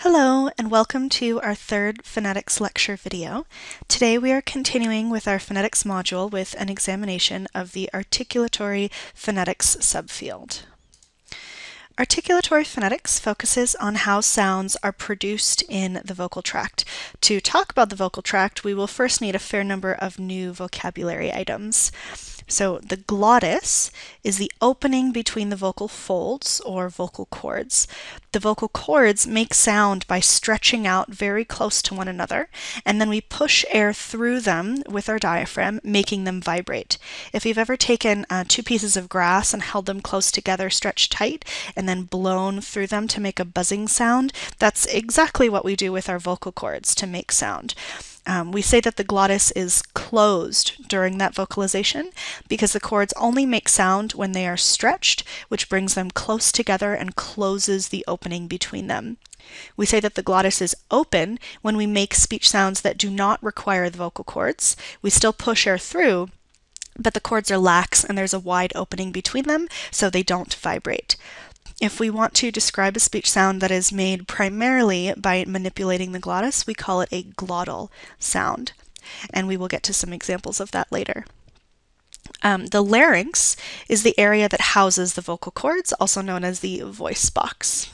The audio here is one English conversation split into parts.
Hello and welcome to our third phonetics lecture video. Today we are continuing with our phonetics module with an examination of the articulatory phonetics subfield. Articulatory phonetics focuses on how sounds are produced in the vocal tract. To talk about the vocal tract, we will first need a fair number of new vocabulary items. So the glottis is the opening between the vocal folds or vocal cords. The vocal cords make sound by stretching out very close to one another, and then we push air through them with our diaphragm, making them vibrate. If you've ever taken two pieces of grass and held them close together, stretched tight, and then blown through them to make a buzzing sound, that's exactly what we do with our vocal cords to make sound. We say that the glottis is closed during that vocalization because the cords only make sound when they are stretched, which brings them close together and closes the opening between them. We say that the glottis is open when we make speech sounds that do not require the vocal cords. We still push air through, but the cords are lax and there's a wide opening between them, so they don't vibrate. If we want to describe a speech sound that is made primarily by manipulating the glottis, we call it a glottal sound, and we will get to some examples of that later. The larynx is the area that houses the vocal cords, also known as the voice box.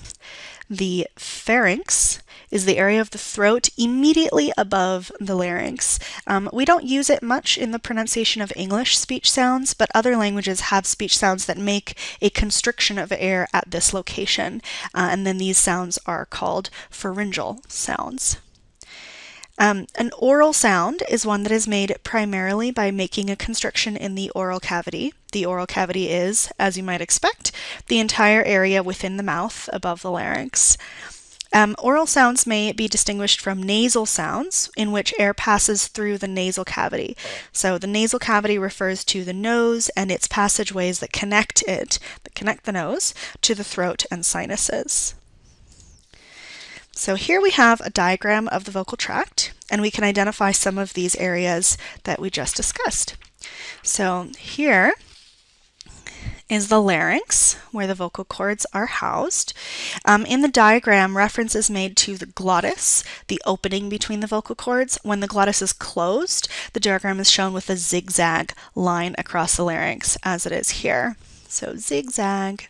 The pharynx is the area of the throat immediately above the larynx. We don't use it much in the pronunciation of English speech sounds, but other languages have speech sounds that make a constriction of air at this location, and then these sounds are called pharyngeal sounds. An oral sound is one that is made primarily by making a constriction in the oral cavity. The oral cavity is, as you might expect, the entire area within the mouth above the larynx. Oral sounds may be distinguished from nasal sounds, in which air passes through the nasal cavity. So the nasal cavity refers to the nose and its passageways that connect the nose to the throat and sinuses. So here we have a diagram of the vocal tract, and we can identify some of these areas that we just discussed. So here is the larynx, where the vocal cords are housed. In the diagram, reference is made to the glottis, the opening between the vocal cords. When the glottis is closed, the diagram is shown with a zigzag line across the larynx, as it is here. So zigzag.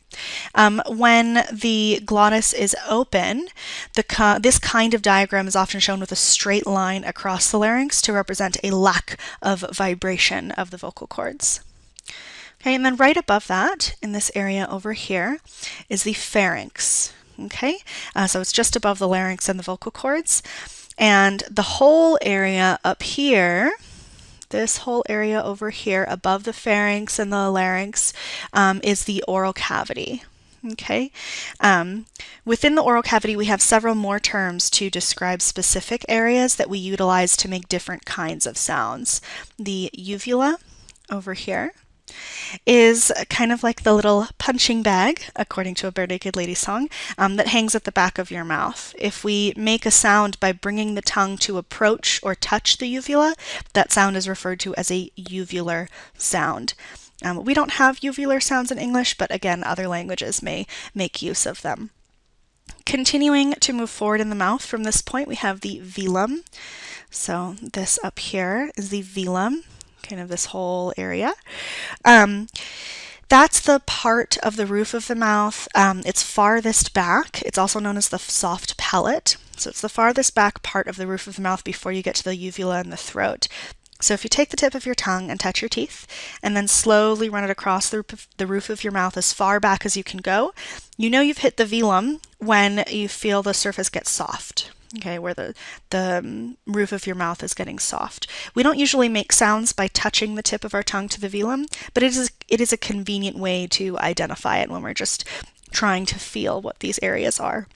When the glottis is open, this kind of diagram is often shown with a straight line across the larynx to represent a lack of vibration of the vocal cords. Okay, and then right above that, in this area over here, is the pharynx. Okay, so it's just above the larynx and the vocal cords, and the whole area up here, this whole area over here above the pharynx and the larynx is the oral cavity. Okay. Within the oral cavity, we have several more terms to describe specific areas that we utilize to make different kinds of sounds. The uvula over here is kind of like the little punching bag, according to a Bare Naked Lady song, that hangs at the back of your mouth. If we make a sound by bringing the tongue to approach or touch the uvula, that sound is referred to as a uvular sound. We don't have uvular sounds in English, but again, other languages may make use of them. Continuing to move forward in the mouth from this point, we have the velum. So this up here is the velum, kind of this whole area. That's the part of the roof of the mouth. It's farthest back. It's also known as the soft palate. So it's the farthest back part of the roof of the mouth before you get to the uvula and the throat. So if you take the tip of your tongue and touch your teeth, and then slowly run it across the roof of your mouth as far back as you can go, you know you've hit the velum when you feel the surface get soft. Okay, where the roof of your mouth is getting soft. We don't usually make sounds by touching the tip of our tongue to the velum, but it is a convenient way to identify it when we're just trying to feel what these areas are.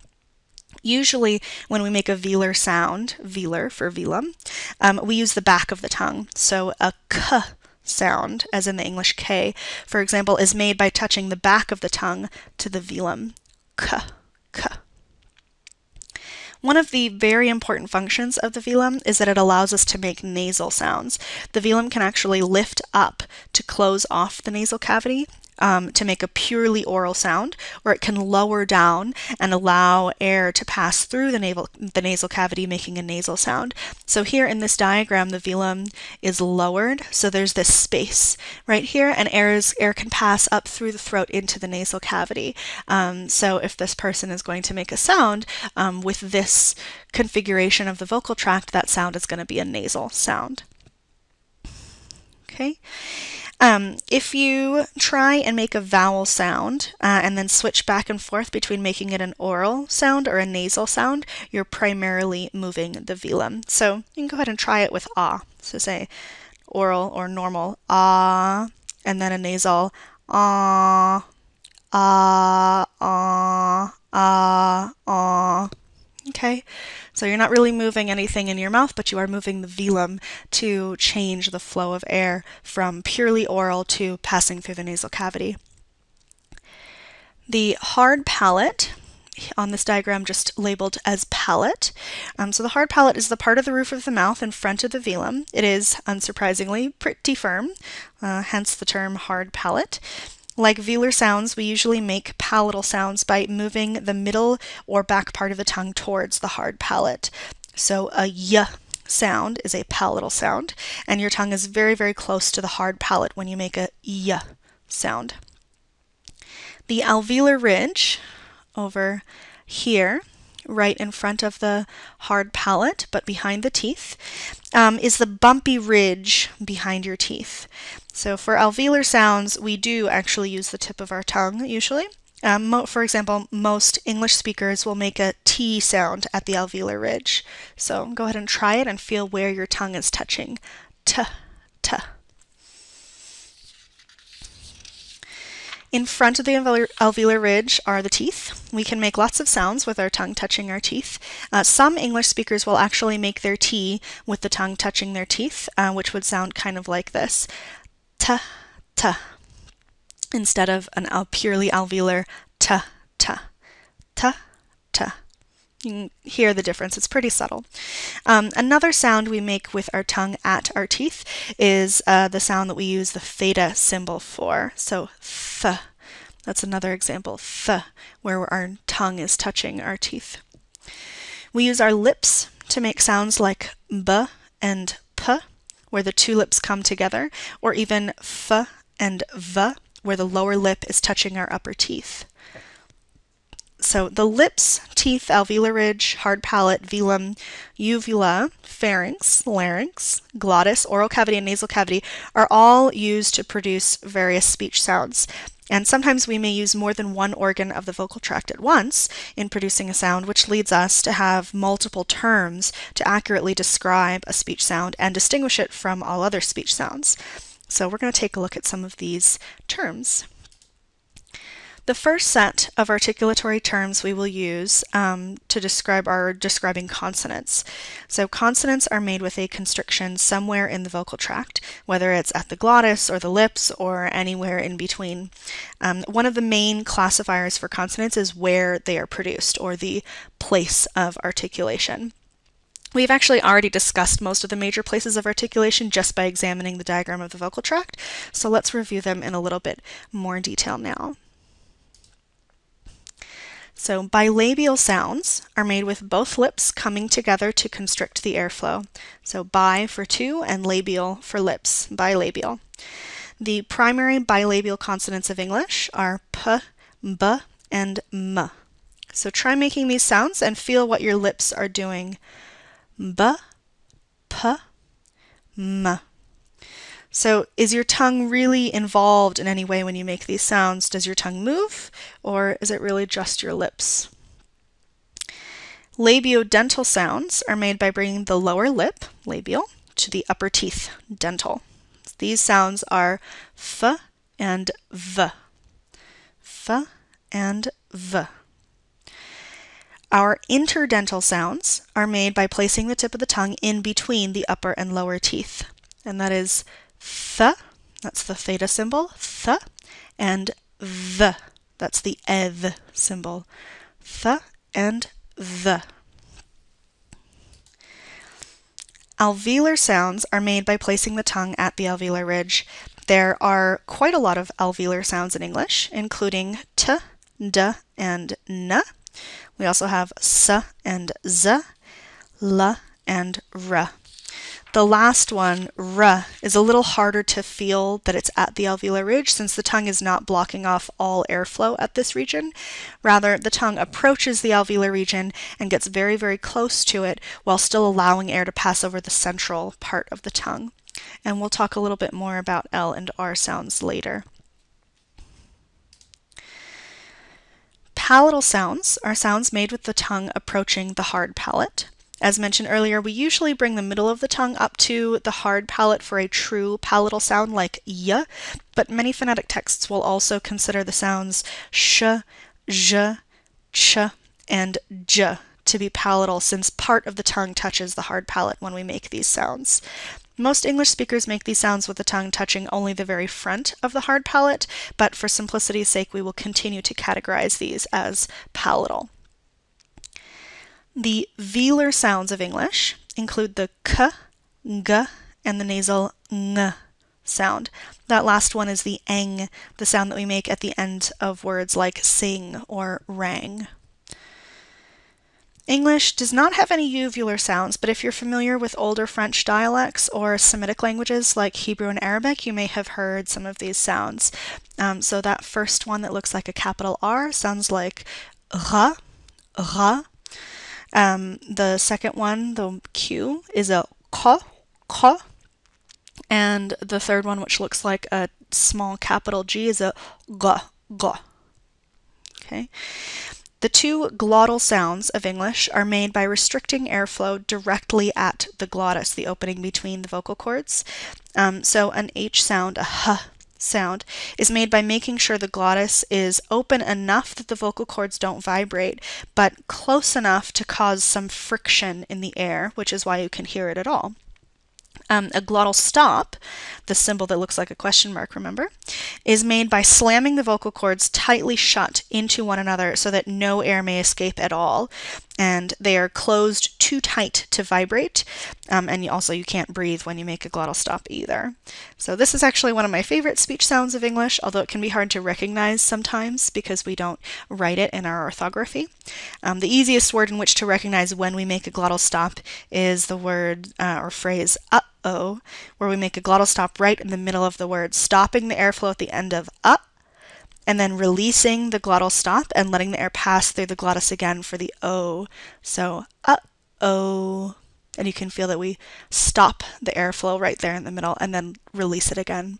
Usually when we make a velar sound, velar for velum, we use the back of the tongue. So a k sound, as in the English K, for example, is made by touching the back of the tongue to the velum. K, k. One of the very important functions of the velum is that it allows us to make nasal sounds. The velum can actually lift up to close off the nasal cavity, to make a purely oral sound, or it can lower down and allow air to pass through the nasal cavity, making a nasal sound. So here in this diagram, the velum is lowered, so there's this space right here, and air can pass up through the throat into the nasal cavity. So if this person is going to make a sound with this configuration of the vocal tract, that sound is going to be a nasal sound. Okay. If you try and make a vowel sound and then switch back and forth between making it an oral sound or a nasal sound, you're primarily moving the velum. So you can go ahead and try it with ah. So say oral or normal ah, and then a nasal ah, ah, ah, ah, ah. Okay, so you're not really moving anything in your mouth, but you are moving the velum to change the flow of air from purely oral to passing through the nasal cavity. The hard palate, on this diagram just labeled as palate. So the hard palate is the part of the roof of the mouth in front of the velum. It is, unsurprisingly, pretty firm, hence the term hard palate. Like velar sounds, we usually make palatal sounds by moving the middle or back part of the tongue towards the hard palate. So a y sound is a palatal sound, and your tongue is very, very close to the hard palate when you make a y sound. The alveolar ridge over here, right in front of the hard palate, but behind the teeth, is the bumpy ridge behind your teeth. So for alveolar sounds, we do actually use the tip of our tongue, usually. For example, most English speakers will make a T sound at the alveolar ridge. So go ahead and try it and feel where your tongue is touching. T, t. In front of the alveolar ridge are the teeth. We can make lots of sounds with our tongue touching our teeth. Some English speakers will actually make their T with the tongue touching their teeth, which would sound kind of like this. T, t, instead of a purely alveolar t, t, t, t. You can hear the difference. It's pretty subtle. Another sound we make with our tongue at our teeth is the sound that we use the theta symbol for. So th. That's another example, th, where our tongue is touching our teeth. We use our lips to make sounds like b and p, where the two lips come together, or even f and v, where the lower lip is touching our upper teeth. So the lips, teeth, alveolar ridge, hard palate, velum, uvula, pharynx, larynx, glottis, oral cavity, and nasal cavity are all used to produce various speech sounds. And sometimes we may use more than one organ of the vocal tract at once in producing a sound, which leads us to have multiple terms to accurately describe a speech sound and distinguish it from all other speech sounds. So we're going to take a look at some of these terms. The first set of articulatory terms we will use to describe are describing consonants. So consonants are made with a constriction somewhere in the vocal tract, whether it's at the glottis or the lips or anywhere in between. One of the main classifiers for consonants is where they are produced, or the place of articulation. We've actually already discussed most of the major places of articulation just by examining the diagram of the vocal tract, so let's review them in a little bit more detail now. So bilabial sounds are made with both lips coming together to constrict the airflow. So bi for two and labial for lips, bilabial. The primary bilabial consonants of English are p, b, and m. So try making these sounds and feel what your lips are doing. B, p, m. So is your tongue really involved in any way when you make these sounds? Does your tongue move, or is it really just your lips? Labiodental sounds are made by bringing the lower lip, labial, to the upper teeth, dental. These sounds are f and v. F and v. Our interdental sounds are made by placing the tip of the tongue in between the upper and lower teeth, and that is th, that's the theta symbol, th, and th, that's the eth symbol, th and th. Alveolar sounds are made by placing the tongue at the alveolar ridge. There are quite a lot of alveolar sounds in English, including t, d, and n. We also have s and z, l and r. The last one, r, is a little harder to feel that it's at the alveolar ridge since the tongue is not blocking off all airflow at this region. Rather, the tongue approaches the alveolar region and gets very, very close to it while still allowing air to pass over the central part of the tongue. And we'll talk a little bit more about L and R sounds later. Palatal sounds are sounds made with the tongue approaching the hard palate. As mentioned earlier, we usually bring the middle of the tongue up to the hard palate for a true palatal sound like y, but many phonetic texts will also consider the sounds sh, zh, ch, and j to be palatal since part of the tongue touches the hard palate when we make these sounds. Most English speakers make these sounds with the tongue touching only the very front of the hard palate, but for simplicity's sake we will continue to categorize these as palatal. The velar sounds of English include the k, g, and the nasal ng sound. That last one is the eng, the sound that we make at the end of words like sing or rang. English does not have any uvular sounds, but if you're familiar with older French dialects or Semitic languages like Hebrew and Arabic, you may have heard some of these sounds. So that first one that looks like a capital R sounds like ra, ra. The second one, the Q, is a ko, ko. And the third one, which looks like a small capital G, is a ga, ga. Okay. The two glottal sounds of English are made by restricting airflow directly at the glottis, the opening between the vocal cords. So an H sound, a h sound, is made by making sure the glottis is open enough that the vocal cords don't vibrate, but close enough to cause some friction in the air, which is why you can hear it at all. A glottal stop, the symbol that looks like a question mark, remember, is made by slamming the vocal cords tightly shut into one another so that no air may escape at all, and they are closed too tight to vibrate, and you can't breathe when you make a glottal stop either. So this is actually one of my favorite speech sounds of English, although it can be hard to recognize sometimes because we don't write it in our orthography. The easiest word in which to recognize when we make a glottal stop is the word or phrase uh-oh, where we make a glottal stop right in the middle of the word, stopping the airflow at the end of and then releasing the glottal stop and letting the air pass through the glottis again for the O. So, uh-oh. And you can feel that we stop the airflow right there in the middle and then release it again.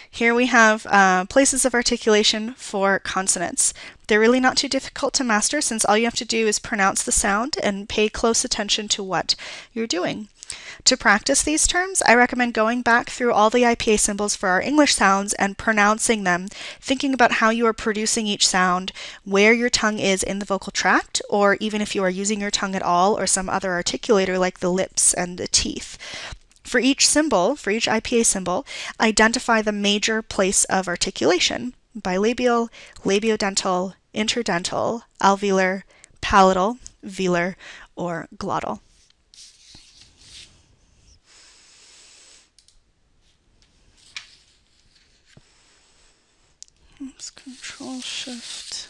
Here we have places of articulation for consonants. They're really not too difficult to master since all you have to do is pronounce the sound and pay close attention to what you're doing. To practice these terms, I recommend going back through all the IPA symbols for our English sounds and pronouncing them, thinking about how you are producing each sound, where your tongue is in the vocal tract, or even if you are using your tongue at all or some other articulator like the lips and the teeth. For each symbol, for each IPA symbol, identify the major place of articulation: bilabial, labiodental, interdental, alveolar, palatal, velar, or glottal. Let's Control-Shift.